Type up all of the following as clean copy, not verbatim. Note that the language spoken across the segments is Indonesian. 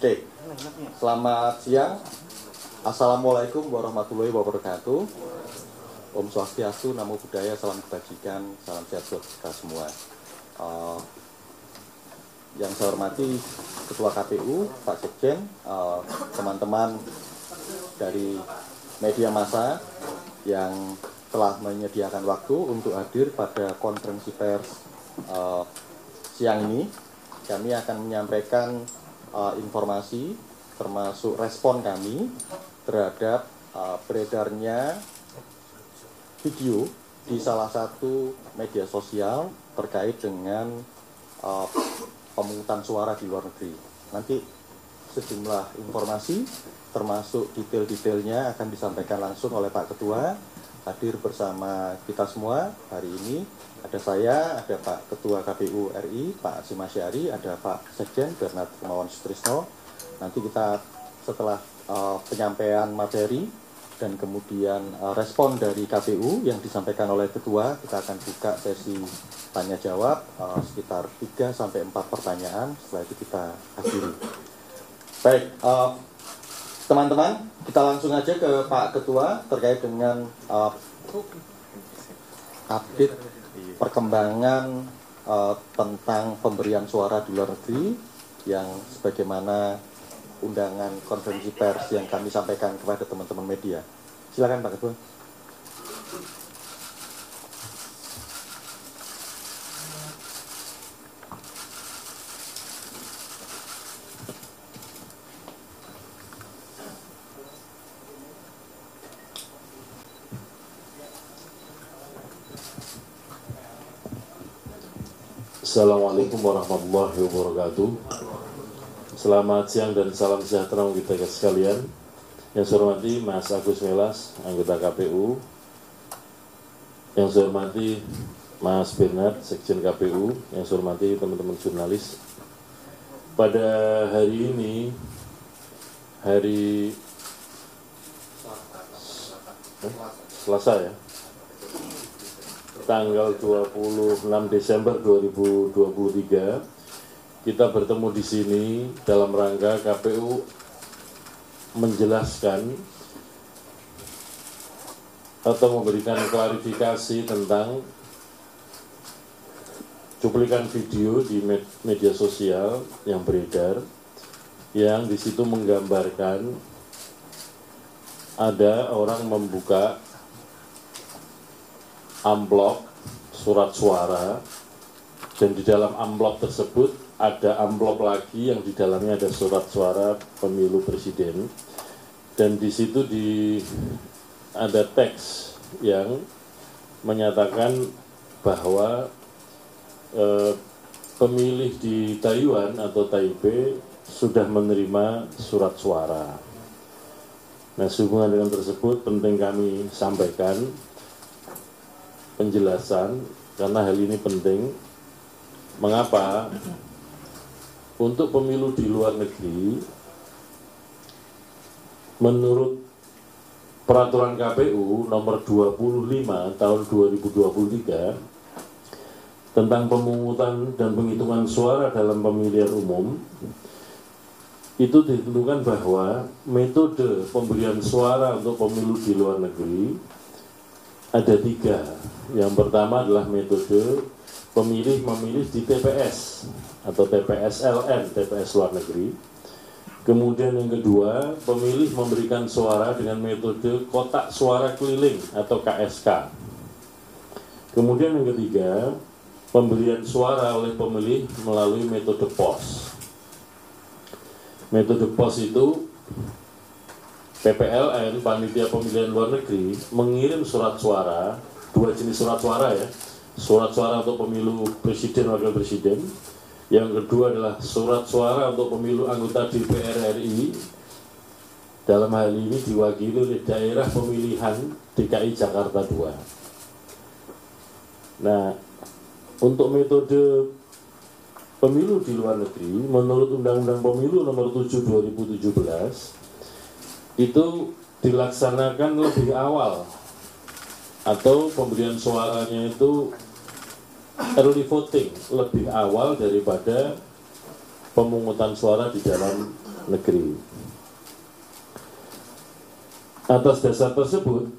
Oke, selamat siang. Assalamualaikum warahmatullahi wabarakatuh. Om Swastiastu, Namo Buddhaya, salam kebajikan, salam sehat buat kita semua. Yang saya hormati Ketua KPU, Pak Sekjen, teman-teman dari media massa yang telah menyediakan waktu untuk hadir pada konferensi pers siang ini. Kami akan menyampaikan informasi termasuk respon kami terhadap beredarnya video di salah satu media sosial terkait dengan pemungutan suara di luar negeri. Nanti sejumlah informasi termasuk detail-detailnya akan disampaikan langsung oleh Pak Ketua. Hadir bersama kita semua hari ini ada saya, ada Pak Ketua KPU RI, Pak Hasyim Asy'ari, ada Pak Sekjen Bernard Kemawan Sutrisno. Nanti kita setelah penyampaian materi dan kemudian respon dari KPU yang disampaikan oleh Ketua, kita akan buka sesi tanya jawab sekitar 3-4 pertanyaan. Setelah itu kita akhiri. Baik, teman-teman, kita langsung aja ke Pak Ketua terkait dengan update perkembangan tentang pemberian suara di luar negeri yang sebagaimana undangan konferensi pers yang kami sampaikan kepada teman-teman media. Silakan Pak Ketua. Assalamualaikum warahmatullahi wabarakatuh. Selamat siang dan salam sejahtera untuk kita sekalian. Yang saya hormati Mas Agus Melas, anggota KPU. Yang saya hormati Mas Bernard, Sekjen KPU. Yang saya hormati teman-teman jurnalis. Pada hari ini, hari Selasa ya, tanggal 26 Desember 2023, kita bertemu di sini dalam rangka KPU menjelaskan atau memberikan klarifikasi tentang cuplikan video di media sosial yang beredar, yang di situ menggambarkan ada orang membuka amplop surat suara, dan di dalam amplop tersebut ada amplop lagi yang di dalamnya ada surat suara pemilu presiden, dan di situ ada teks yang menyatakan bahwa pemilih di Taiwan atau Taipei sudah menerima surat suara. Nah, sehubungan dengan tersebut penting kami sampaikan penjelasan, karena hal ini penting. Mengapa? Untuk pemilu di luar negeri, menurut peraturan KPU nomor 25 tahun 2023 tentang pemungutan dan penghitungan suara dalam pemilihan umum, itu ditentukan bahwa metode pemberian suara untuk pemilu di luar negeri ada 3. Yang pertama adalah metode pemilih memilih di TPS atau TPS-LN, TPS luar negeri. Kemudian yang kedua, pemilih memberikan suara dengan metode kotak suara keliling atau KSK. Kemudian yang ketiga, pemberian suara oleh pemilih melalui metode POS. Metode POS itu PPLN, Panitia Pemilihan Luar Negeri, mengirim surat suara, 2 jenis surat suara ya, surat suara untuk pemilu presiden, wakil presiden. Yang kedua adalah surat suara untuk pemilu anggota DPR RI, dalam hal ini diwakili oleh daerah pemilihan DKI Jakarta II. Nah, untuk metode pemilu di luar negeri, menurut Undang-Undang Pemilu nomor 7 2017, itu dilaksanakan lebih awal, atau pemberian suaranya itu early voting lebih awal daripada pemungutan suara di dalam negeri. Atas dasar tersebut,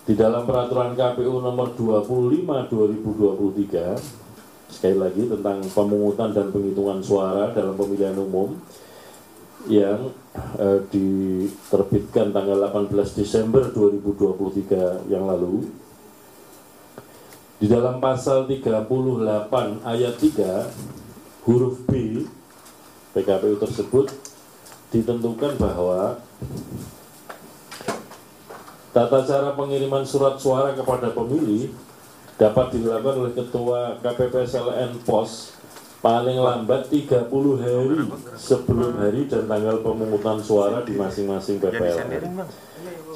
di dalam peraturan KPU nomor 25/2023, sekali lagi tentang pemungutan dan penghitungan suara dalam pemilihan umum yang diterbitkan tanggal 18 Desember 2023 yang lalu, di dalam pasal 38 ayat 3 huruf B PKPU tersebut ditentukan bahwa tata cara pengiriman surat suara kepada pemilih dapat dilakukan oleh Ketua KPPSLN POS paling lambat 30 hari sebelum hari dan tanggal pemungutan suara di masing-masing PPLN.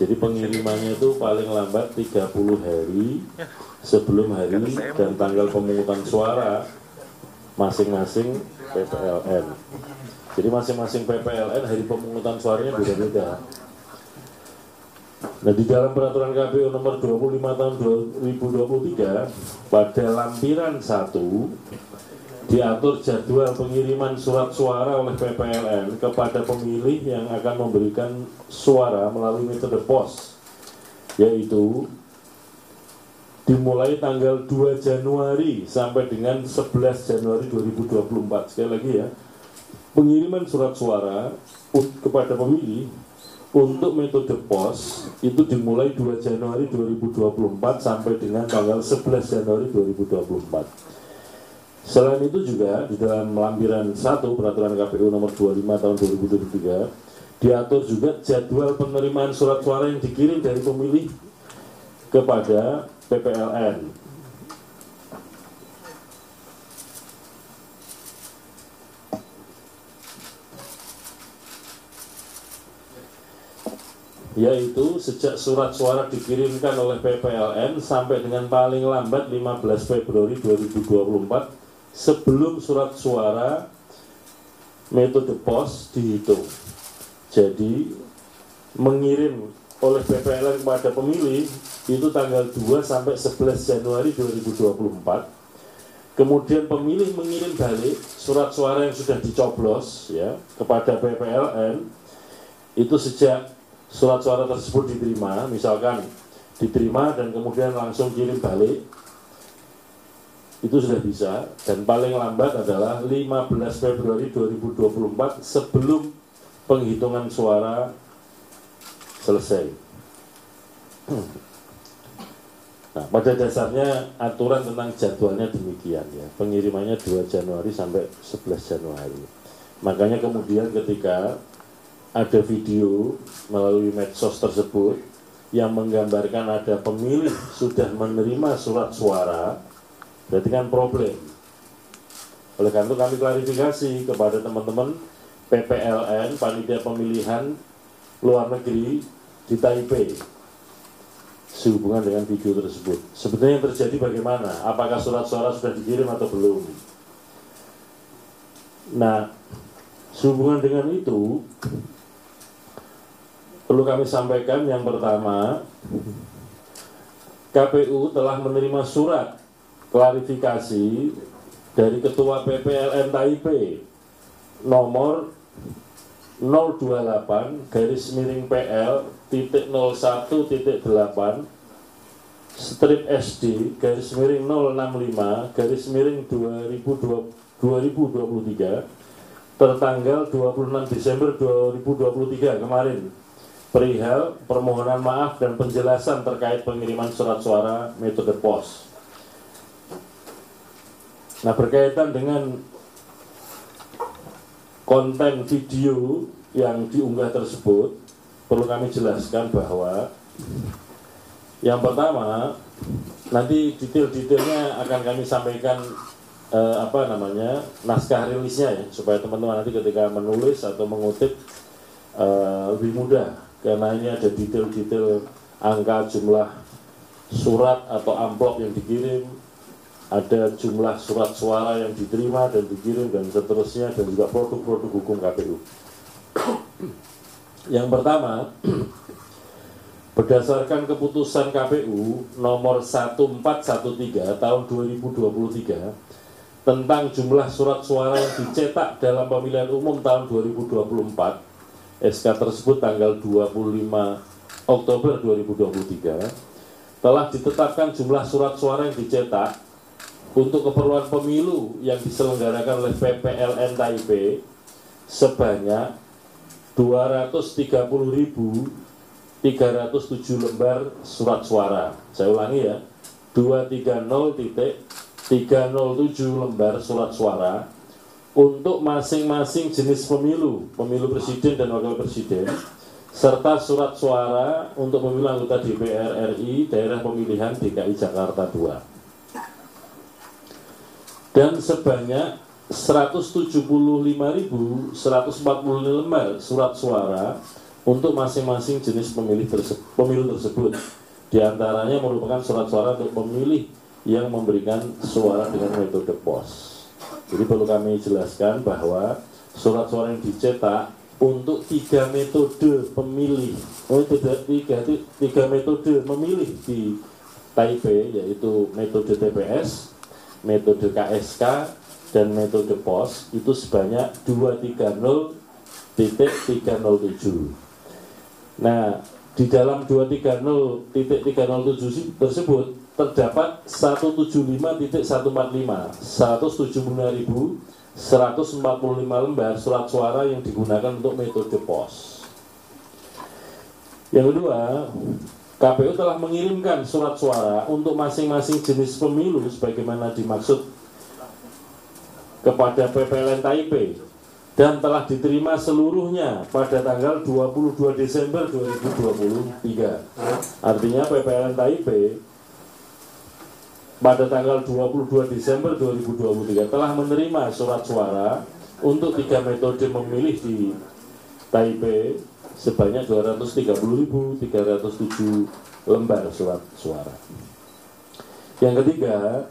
Jadi pengirimannya itu paling lambat 30 hari sebelum hari dan tanggal pemungutan suara masing-masing PPLN. Jadi masing-masing PPLN hari pemungutan suaranya beda-beda. Nah, di dalam peraturan KPU nomor 25 tahun 2023 pada lampiran 1 diatur jadwal pengiriman surat suara oleh PPLN kepada pemilih yang akan memberikan suara melalui metode pos, yaitu dimulai tanggal 2 Januari sampai dengan 11 Januari 2024. Sekali lagi ya, pengiriman surat suara kepada pemilih untuk metode pos itu dimulai 2 Januari 2024 sampai dengan tanggal 11 Januari 2024. Selain itu juga di dalam lampiran 1 peraturan KPU nomor 25 tahun 2023 diatur juga jadwal penerimaan surat suara yang dikirim dari pemilih kepada PPLN. Yaitu sejak surat suara dikirimkan oleh PPLN sampai dengan paling lambat 15 Februari 2024 sebelum surat suara metode pos dihitung. Jadi mengirim oleh PPLN kepada pemilih itu tanggal 2 sampai 11 Januari 2024. Kemudian pemilih mengirim balik surat suara yang sudah dicoblos ya kepada PPLN itu sejak surat suara tersebut diterima, misalkan diterima dan kemudian langsung kirim balik, itu sudah bisa, dan paling lambat adalah 15 Februari 2024 sebelum penghitungan suara selesai. Nah, pada dasarnya aturan tentang jadwalnya demikian ya, pengirimannya 2 Januari sampai 11 Januari. Makanya kemudian ketika ada video melalui medsos tersebut yang menggambarkan ada pemilih sudah menerima surat suara, berarti kan problem. Oleh karena itu kami klarifikasi kepada teman-teman PPLN, Panitia Pemilihan Luar Negeri di Taipei sehubungan dengan video tersebut. Sebetulnya yang terjadi bagaimana? Apakah surat suara sudah dikirim atau belum? Nah, sehubungan dengan itu perlu kami sampaikan yang pertama, KPU telah menerima surat klarifikasi dari Ketua PPLN Taipei nomor 028-SD/065-2023 tertanggal 26 Desember 2023 kemarin, perihal permohonan maaf dan penjelasan terkait pengiriman surat suara metode pos. Nah, berkaitan dengan konten video yang diunggah tersebut, perlu kami jelaskan bahwa yang pertama, nanti detail-detailnya akan kami sampaikan naskah rilisnya ya, supaya teman-teman nanti ketika menulis atau mengutip lebih mudah. Karena ini ada detail-detail angka jumlah surat atau amplop yang dikirim, ada jumlah surat suara yang diterima dan dikirim dan seterusnya, dan juga produk-produk hukum KPU. Yang pertama, berdasarkan keputusan KPU nomor 1413 tahun 2023 tentang jumlah surat suara yang dicetak dalam pemilihan umum tahun 2024, SK tersebut tanggal 25 Oktober 2023, telah ditetapkan jumlah surat suara yang dicetak untuk keperluan pemilu yang diselenggarakan oleh PPLN Taipei sebanyak 230.307 lembar surat suara. Saya ulangi ya, 230.307 lembar surat suara untuk masing-masing jenis pemilu, pemilu presiden dan wakil presiden, serta surat suara untuk pemilu anggota DPR RI daerah pemilihan DKI Jakarta II. Dan sebanyak 175.140 lembar surat suara untuk masing-masing jenis pemilu tersebut. Di antaranya merupakan surat suara untuk pemilih yang memberikan suara dengan metode pos. Jadi perlu kami jelaskan bahwa surat suara yang dicetak untuk 3 metode pemilih, tiga metode memilih di Taipei, yaitu metode TPS, metode KSK, dan metode pos, itu sebanyak 230.307. Nah, di dalam 230.307 tersebut terdapat 175.145, 175.145 lembar surat suara yang digunakan untuk metode pos. Yang kedua, KPU telah mengirimkan surat suara untuk masing-masing jenis pemilu sebagaimana dimaksud kepada PPLN Taipei dan telah diterima seluruhnya pada tanggal 22 Desember 2023. Artinya PPLN Taipei pada tanggal 22 Desember 2023 telah menerima surat suara untuk 3 metode memilih di Taipei sebanyak 230.307 lembar surat suara. Yang ketiga,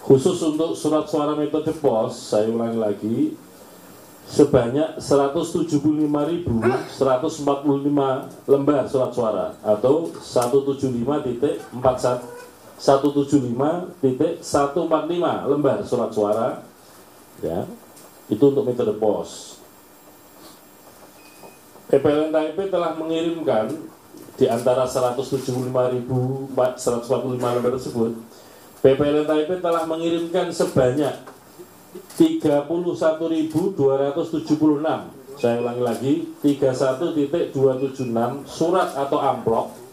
khusus untuk surat suara metode pos, saya ulangi lagi, sebanyak 175.145 lembar surat suara atau 175.145 lembar surat suara, ya, itu untuk metode pos. PPLN Taipei telah mengirimkan di antara 175.145 lembar tersebut, PPLN Taipei telah mengirimkan sebanyak 31.276, saya ulangi lagi, 31.276 surat atau amplop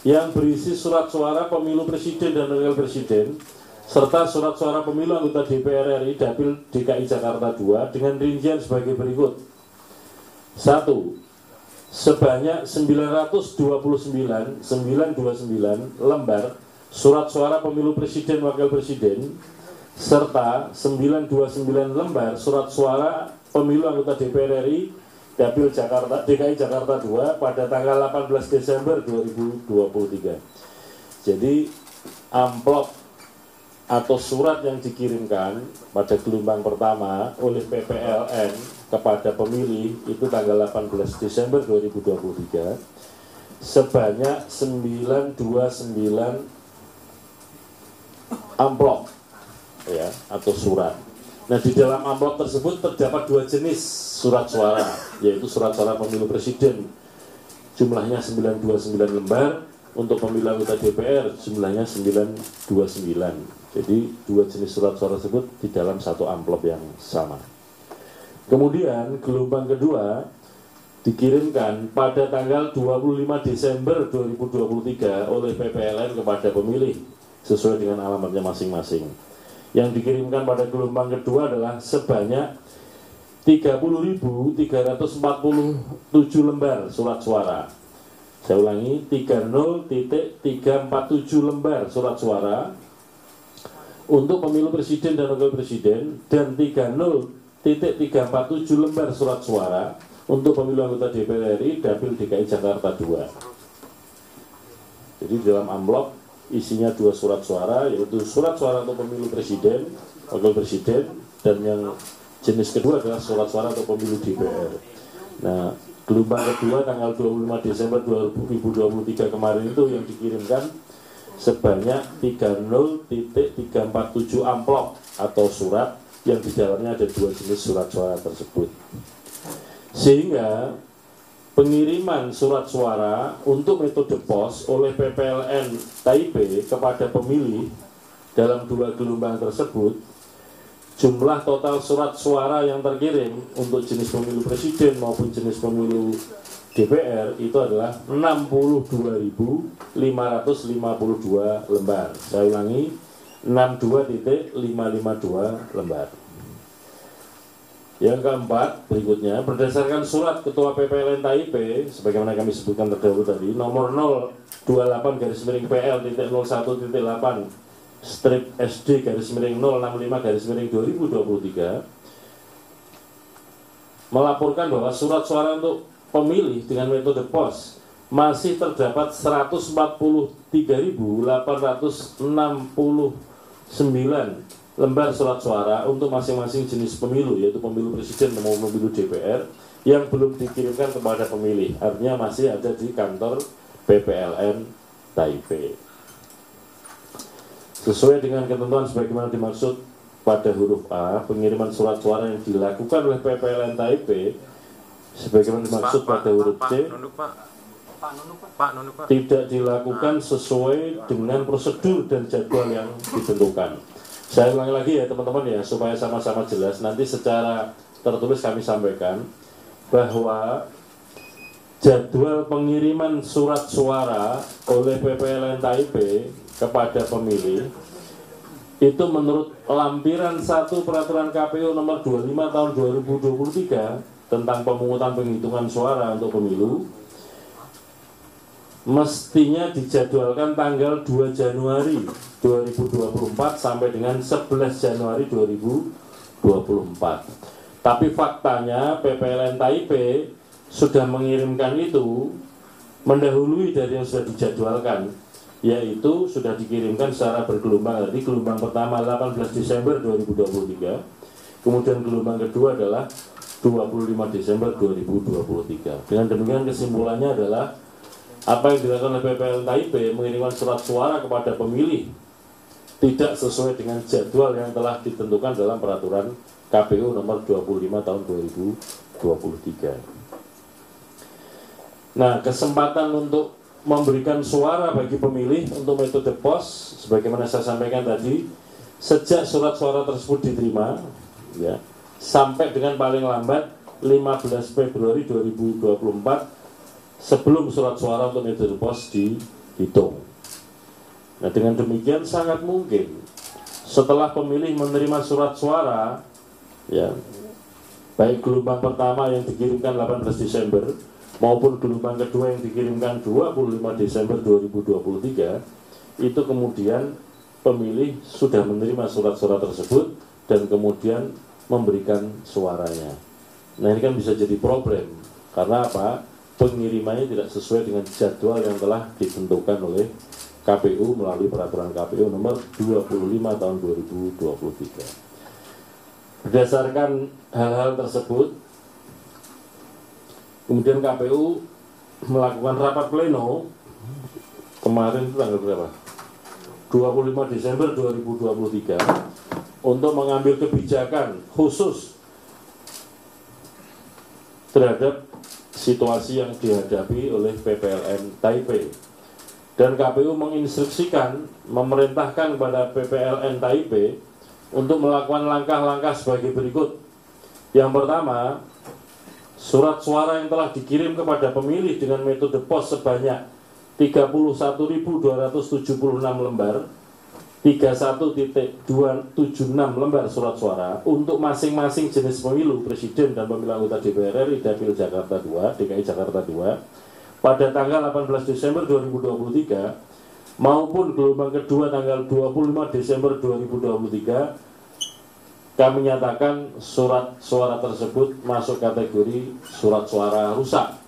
yang berisi surat suara pemilu presiden dan wakil presiden serta surat suara pemilu anggota DPR RI Dapil DKI Jakarta II dengan rincian sebagai berikut. 1. Sebanyak 929 lembar surat suara pemilu presiden wakil presiden serta 929 lembar surat suara pemilu anggota DPR RI Dapil DKI Jakarta II pada tanggal 18 Desember 2023. Jadi amplop atau surat yang dikirimkan pada gelombang pertama oleh PPLN kepada pemilih itu tanggal 18 Desember 2023 sebanyak 929 amplop, ya, atau surat. Nah, di dalam amplop tersebut terdapat 2 jenis surat suara, yaitu surat suara pemilu presiden jumlahnya 929 lembar, untuk pemilu anggota DPR jumlahnya 929. Jadi 2 jenis surat suara tersebut di dalam 1 amplop yang sama. Kemudian gelombang kedua dikirimkan pada tanggal 25 Desember 2023 oleh PPLN kepada pemilih sesuai dengan alamatnya masing-masing. Yang dikirimkan pada gelombang kedua adalah sebanyak 30.347 lembar surat suara. Saya ulangi, 30.347 lembar surat suara untuk pemilu presiden dan wakil presiden dan 30.347 lembar surat suara untuk pemilu anggota DPR RI Dapil DKI Jakarta II. Jadi dalam amplop isinya 2 surat suara, yaitu surat suara untuk pemilu presiden, wakil presiden, dan yang jenis kedua adalah surat suara untuk pemilu DPR. Nah, gelombang kedua tanggal 25 Desember 2023 kemarin itu yang dikirimkan sebanyak 30.347 amplop atau surat yang di dalamnya ada 2 jenis surat suara tersebut. Sehingga pengiriman surat suara untuk metode pos oleh PPLN Taipei kepada pemilih dalam 2 gelombang tersebut, jumlah total surat suara yang terkirim untuk jenis pemilu presiden maupun jenis pemilu DPR itu adalah 62.552 lembar. Saya ulangi, 62.552 lembar. Yang keempat, berikutnya, berdasarkan surat Ketua PPLN Taipei, sebagaimana kami sebutkan terdahulu tadi, nomor 028-PL.01.8 strip SD-065-2023 melaporkan bahwa surat suara untuk pemilih dengan metode pos masih terdapat 143.869 lembar surat suara untuk masing-masing jenis pemilu, yaitu pemilu presiden maupun pemilu DPR yang belum dikirimkan kepada pemilih, artinya masih ada di kantor PPLN Taipei. Sesuai dengan ketentuan sebagaimana dimaksud pada huruf A, pengiriman surat suara yang dilakukan oleh PPLN Taipei sebagaimana dimaksud pada huruf C tidak dilakukan sesuai dengan prosedur dan jadwal yang ditentukan. Saya ulangi lagi ya teman-teman ya, supaya sama-sama jelas. Nanti secara tertulis kami sampaikan bahwa jadwal pengiriman surat suara oleh PPLN Taipei kepada pemilih itu menurut lampiran 1 peraturan KPU nomor 25 tahun 2023 tentang pemungutan penghitungan suara untuk pemilu mestinya dijadwalkan tanggal 2 Januari 2024 sampai dengan 11 Januari 2024. Tapi faktanya PPLN Taipei sudah mengirimkan itu mendahului dari yang sudah dijadwalkan, yaitu sudah dikirimkan secara bergelombang. Jadi gelombang pertama 18 Desember 2023, kemudian gelombang kedua adalah 25 Desember 2023. Dengan demikian kesimpulannya adalah apa yang dilakukan oleh PPLN Taipei mengirimkan surat suara kepada pemilih tidak sesuai dengan jadwal yang telah ditentukan dalam peraturan KPU nomor 25 tahun 2023. Nah, kesempatan untuk memberikan suara bagi pemilih untuk metode pos sebagaimana saya sampaikan tadi, sejak surat suara tersebut diterima ya, sampai dengan paling lambat 15 Februari 2024 sebelum surat suara untuk metode pos dihitung. Nah, dengan demikian sangat mungkin setelah pemilih menerima surat suara ya, baik gelombang pertama yang dikirimkan 18 Desember maupun gelombang kedua yang dikirimkan 25 Desember 2023, itu kemudian pemilih sudah menerima surat-surat tersebut dan kemudian memberikan suaranya. Nah, ini kan bisa jadi problem karena apa? Pengirimannya tidak sesuai dengan jadwal yang telah ditentukan oleh KPU melalui peraturan KPU nomor 25 tahun 2023. Berdasarkan hal-hal tersebut, kemudian KPU melakukan rapat pleno kemarin itu tanggal berapa? 25 Desember 2023 untuk mengambil kebijakan khusus terhadap situasi yang dihadapi oleh PPLN Taipei. Dan KPU menginstruksikan, memerintahkan kepada PPLN Taipei untuk melakukan langkah-langkah sebagai berikut. Yang pertama, surat suara yang telah dikirim kepada pemilih dengan metode pos sebanyak 31.276 lembar, 31.276 lembar surat suara untuk masing-masing jenis pemilu presiden dan pemilu anggota DPR RI Dapil Jakarta 2, DKI Jakarta 2 pada tanggal 18 Desember 2023 maupun gelombang kedua tanggal 25 Desember 2023, kami nyatakan surat suara tersebut masuk kategori surat suara rusak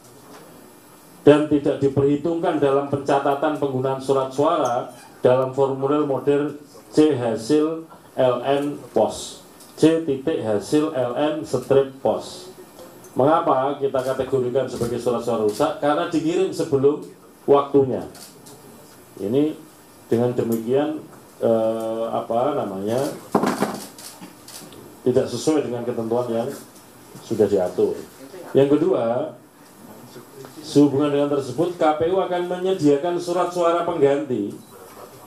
dan tidak diperhitungkan dalam pencatatan penggunaan surat suara dalam formulir model C hasil LN pos, C titik hasil LN strip pos. Mengapa kita kategorikan sebagai surat suara rusak? Karena dikirim sebelum waktunya. Ini Dengan demikian tidak sesuai dengan ketentuan yang sudah diatur. Yang kedua, sehubungan dengan tersebut, KPU akan menyediakan surat suara pengganti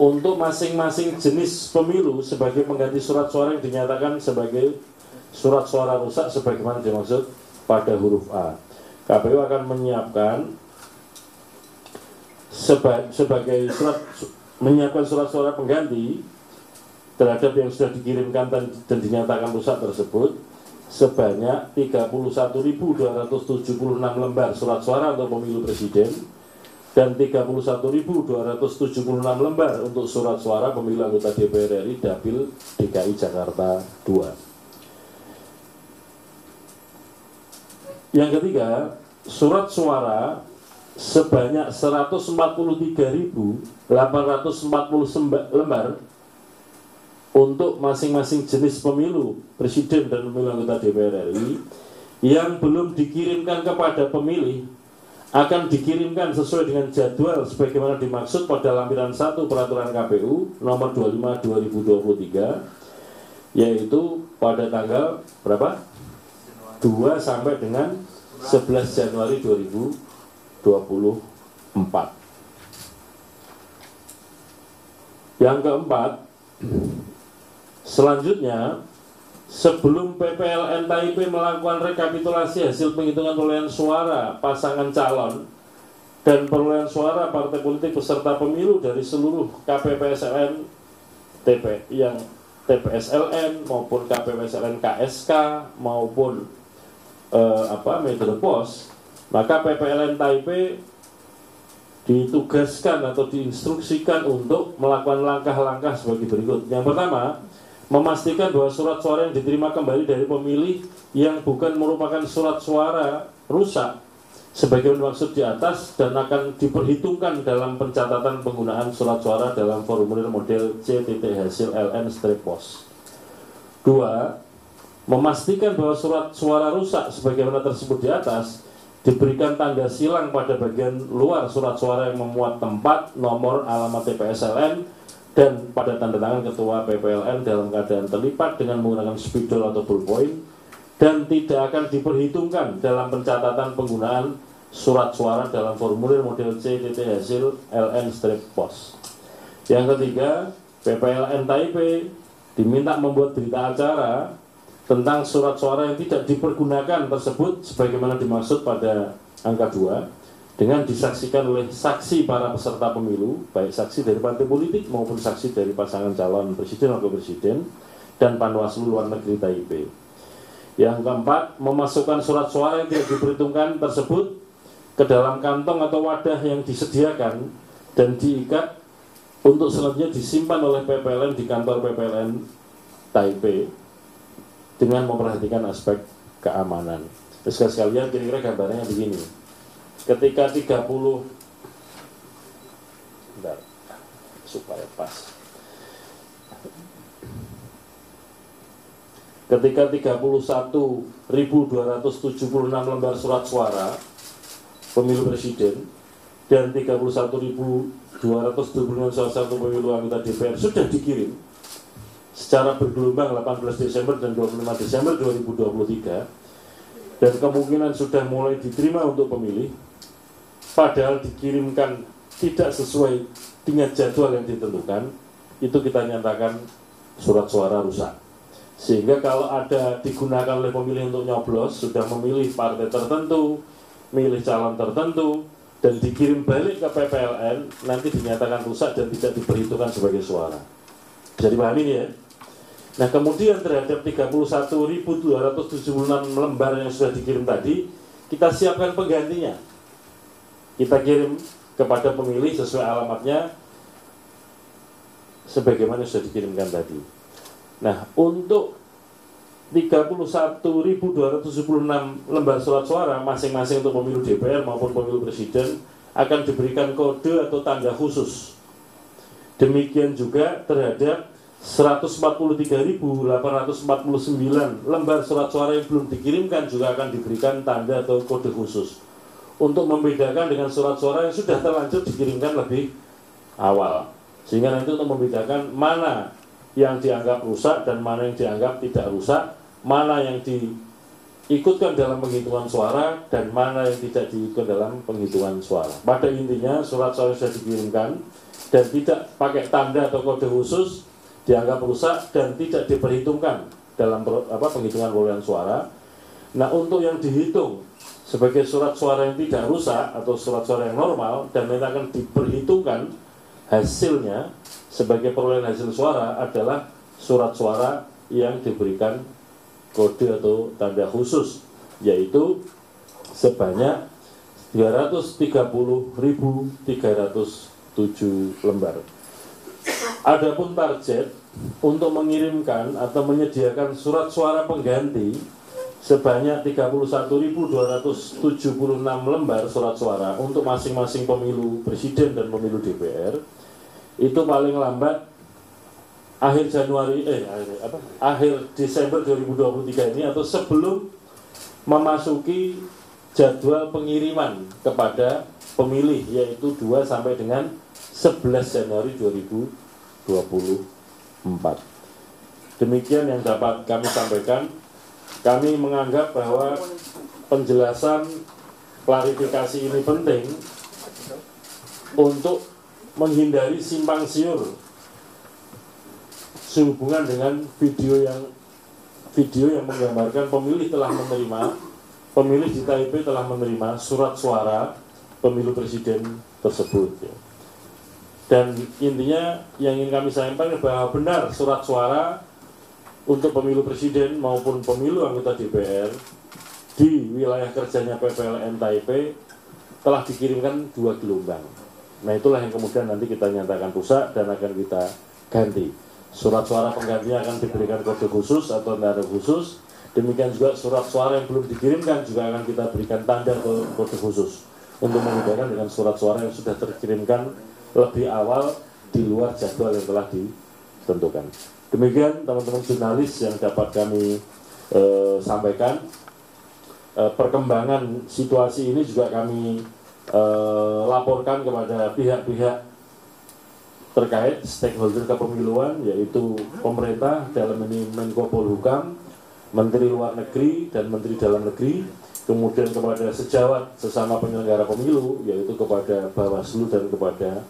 untuk masing-masing jenis pemilu sebagai pengganti surat suara yang dinyatakan sebagai surat suara rusak sebagaimana dimaksud pada huruf A. KPU akan menyiapkan menyiapkan surat suara pengganti terhadap yang sudah dikirimkan dan dinyatakan rusak tersebut sebanyak 31.276 lembar surat suara untuk pemilu presiden dan 31.276 lembar untuk surat suara pemilu anggota DPR RI Dapil DKI Jakarta 2. Yang ketiga, surat suara sebanyak 143.840 lembar untuk masing-masing jenis pemilu presiden dan pemilu anggota DPR RI yang belum dikirimkan kepada pemilih akan dikirimkan sesuai dengan jadwal sebagaimana dimaksud pada lampiran 1 Peraturan KPU nomor 25/2023, yaitu pada tanggal berapa? 2 sampai dengan 11 Januari 2024. Yang keempat, selanjutnya, sebelum PPLN TAIP melakukan rekapitulasi hasil penghitungan perolehan suara pasangan calon dan perolehan suara partai politik peserta pemilu dari seluruh KPPSLN yang TPSLN maupun KPPSLN KSK maupun Metode Pos, maka PPLN TAIP ditugaskan atau diinstruksikan untuk melakukan langkah-langkah sebagai berikut. Yang pertama, memastikan bahwa surat suara yang diterima kembali dari pemilih yang bukan merupakan surat suara rusak sebagaimana dimaksud di atas dan akan diperhitungkan dalam pencatatan penggunaan surat suara dalam formulir model C hasil LN-pos. 2. Memastikan bahwa surat suara rusak sebagaimana tersebut di atas diberikan tanda silang pada bagian luar surat suara yang memuat tempat, nomor, alamat TPSLN dan pada tanda tangan ketua PPLN dalam keadaan terlipat dengan menggunakan spidol atau ballpoint dan tidak akan diperhitungkan dalam pencatatan penggunaan surat suara dalam formulir model C hasil LN-pos. Yang ketiga, PPLN TAIP diminta membuat berita acara tentang surat suara yang tidak dipergunakan tersebut sebagaimana dimaksud pada angka 2 dengan disaksikan oleh saksi para peserta pemilu, baik saksi dari partai politik maupun saksi dari pasangan calon presiden atau presiden dan Panwaslu Luar Negeri TAIP. Yang keempat, memasukkan surat suara yang tidak diperhitungkan tersebut ke dalam kantong atau wadah yang disediakan dan diikat untuk selanjutnya disimpan oleh PPLN di kantor PPLN TAIP dengan memperhatikan aspek keamanan. Terus sekalian kira-kira gambarnya begini. Ketika 30 supaya pas. Ketika 31.276 lembar surat suara pemilu presiden dan 31.226 salah satu pemilu anggota DPR sudah dikirim secara bergelombang 18 Desember dan 25 Desember 2023 dan kemungkinan sudah mulai diterima untuk pemilih padahal dikirimkan tidak sesuai dengan jadwal yang ditentukan, itu kita nyatakan surat suara rusak. Sehingga kalau ada digunakan oleh pemilih untuk nyoblos, sudah memilih partai tertentu, milih calon tertentu dan dikirim balik ke PPLN, nanti dinyatakan rusak dan tidak diperhitungkan sebagai suara. Bisa dipahami ya? Nah, kemudian terhadap 31.276 lembar yang sudah dikirim tadi, kita siapkan penggantinya. Kita kirim kepada pemilih sesuai alamatnya sebagaimana sudah dikirimkan tadi. Nah, untuk 31.276 lembar surat suara masing-masing untuk pemilu DPR maupun pemilu presiden akan diberikan kode atau tanda khusus. Demikian juga terhadap 143.849 lembar surat suara yang belum dikirimkan juga akan diberikan tanda atau kode khusus untuk membedakan dengan surat suara yang sudah terlanjur dikirimkan lebih awal. Sehingga nanti untuk membedakan mana yang dianggap rusak dan mana yang dianggap tidak rusak, mana yang diikutkan dalam penghitungan suara dan mana yang tidak diikut dalam penghitungan suara. Pada intinya surat suara sudah dikirimkan dan tidak pakai tanda atau kode khusus dianggap rusak dan tidak diperhitungkan dalam penghitungan perolehan suara. Nah, untuk yang dihitung sebagai surat suara yang tidak rusak atau surat suara yang normal dan nanti akan diperhitungkan hasilnya sebagai perolehan hasil suara adalah surat suara yang diberikan kode atau tanda khusus, yaitu sebanyak 330.307 lembar. Adapun target untuk mengirimkan atau menyediakan surat suara pengganti sebanyak 31.276 lembar surat suara untuk masing-masing pemilu presiden dan pemilu DPR, itu paling lambat akhir Desember 2023 ini atau sebelum memasuki jadwal pengiriman kepada pemilih, yaitu 2 sampai dengan 11 Januari 2024. Demikian yang dapat kami sampaikan. Kami menganggap bahwa penjelasan klarifikasi ini penting untuk menghindari simpang siur sehubungan dengan video yang menggambarkan pemilih di Taipei telah menerima surat suara pemilu presiden tersebut. Dan intinya yang ingin kami sampaikan bahwa benar surat suara untuk pemilu presiden maupun pemilu anggota DPR di wilayah kerjanya PPLN Taipei telah dikirimkan 2 gelombang. Nah, itulah yang kemudian nanti kita nyatakan rusak dan akan kita ganti. Surat suara penggantinya akan diberikan kode khusus atau tanda khusus. Demikian juga surat suara yang belum dikirimkan juga akan kita berikan tanda atau kode khusus untuk membedakan dengan surat suara yang sudah terkirimkan lebih awal di luar jadwal yang telah ditentukan. Demikian teman-teman jurnalis yang dapat kami sampaikan. Perkembangan situasi ini juga kami laporkan kepada pihak-pihak terkait stakeholder kepemiluan, yaitu pemerintah dalam ini Menko Polhukam, Menteri Luar Negeri dan Menteri Dalam Negeri, kemudian kepada sejawat sesama penyelenggara pemilu, yaitu kepada Bawaslu dan kepada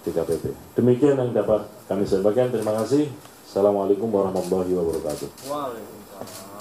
DKPP. Demikian yang dapat kami sampaikan. Terima kasih. Assalamualaikum warahmatullahi wabarakatuh. Waalaikumsalam.